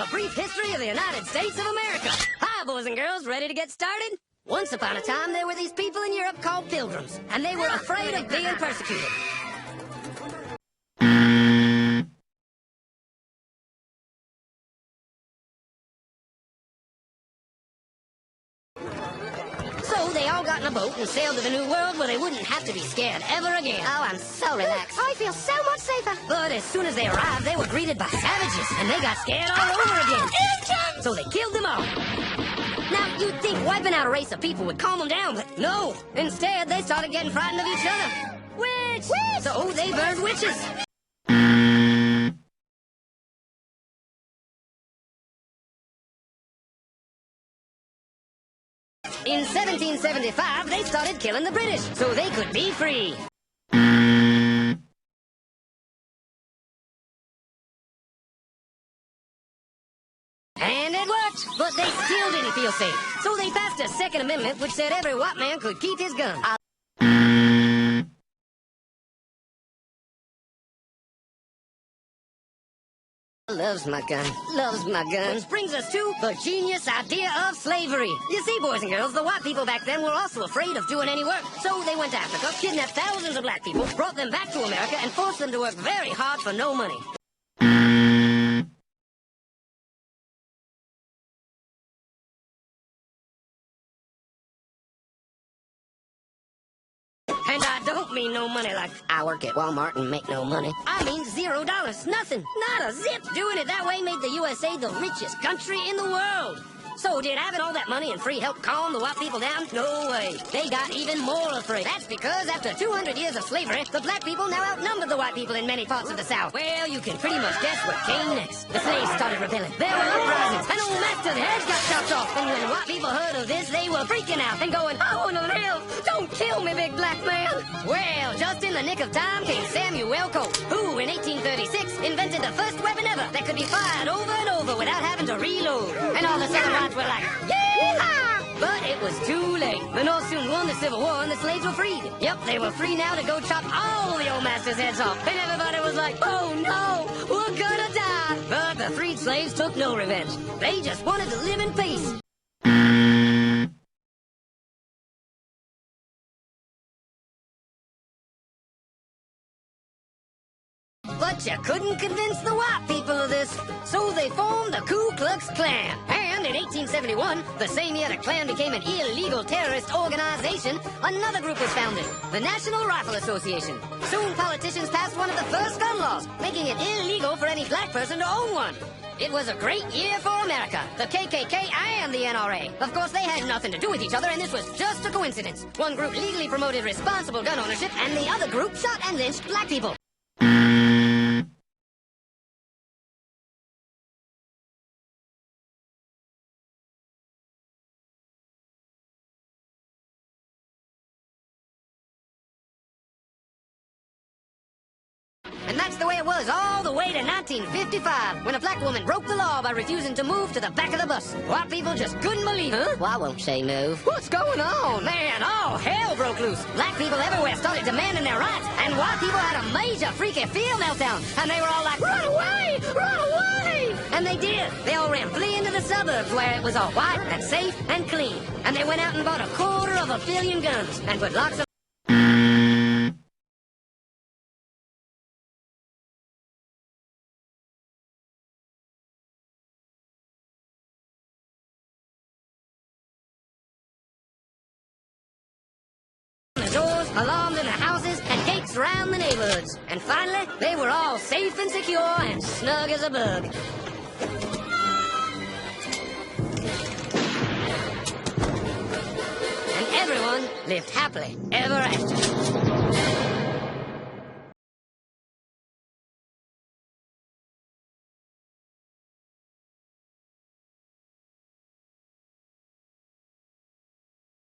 a brief history of the United States of America. Hi, boys and girls, ready to get started? Once upon a time, there were these people in Europe called pilgrims, and they were afraid of being persecuted. So they all got in a boat and sailed to the New World where they wouldn't have to be scared ever again. Oh, I'm so relaxed. I feel so much safer. But as soon as they arrived, they were greeted by savages, and they got scared all over again. So they killed them all. Now, you'd think wiping out a race of people would calm them down, but no. Instead, they started getting frightened of each other. Witch! So they burned witches. In 1775, they started killing the British so they could be free. And it worked, but they still didn't feel safe. So they passed a Second Amendment which said every white man could keep his gun. Loves my gun. Which brings us to the genius idea of slavery. You see, boys and girls, the white people back then were also afraid of doing any work. So they went to Africa, kidnapped thousands of black people, brought them back to America, and forced them to work very hard for no money. And I don't mean no money like I work at Walmart and make no money. I mean $0, nothing, not a zip. Doing it that way made the USA the richest country in the world. So did having all that money and free help calm the white people down? No way. They got even more afraid. That's because after 200 years of slavery, the black people now outnumbered the white people in many parts of the South. Well, you can pretty much guess what came next. The slaves started rebelling. There were uprisings. An old master's heads got chopped off. And when white people heard of this, they were freaking out and going, I want to live. Don't kill me, big black man. Well, just in the nick of time came Samuel Colt, who in 1836 invented the first weapon ever that could be fired over and over without having to reload. And all the Southern whites were like, yeah! But it was too late. The North soon won the Civil War and the slaves were freed. Yep, they were free now to go chop all the old masters' heads off. And everybody was like, oh no, we're gonna die. But the freed slaves took no revenge. They just wanted to live in peace. But you couldn't convince the white people of this, so they formed the Ku Klux Klan. And in 1871, the same year the Klan became an illegal terrorist organization, another group was founded, the National Rifle Association. Soon politicians passed one of the first gun laws, making it illegal for any black person to own one. It was a great year for America, the KKK and the NRA. Of course, they had nothing to do with each other, and this was just a coincidence. One group legally promoted responsible gun ownership, and the other group shot and lynched black people. And that's the way it was all the way to 1955, when a black woman broke the law by refusing to move to the back of the bus. White people just couldn't believe it. Huh? Why won't she move? What's going on? Man, all hell broke loose. Black people everywhere started demanding their rights, and white people had a major freaky fear meltdown. And they were all like, run away! Run away! And they did. They all ran fleeing to the suburbs where it was all white and safe and clean. And they went out and bought 250 million guns and put lots of doors, alarms in the houses, and gates around the neighborhoods. And finally, they were all safe and secure and snug as a bug. And everyone lived happily ever after.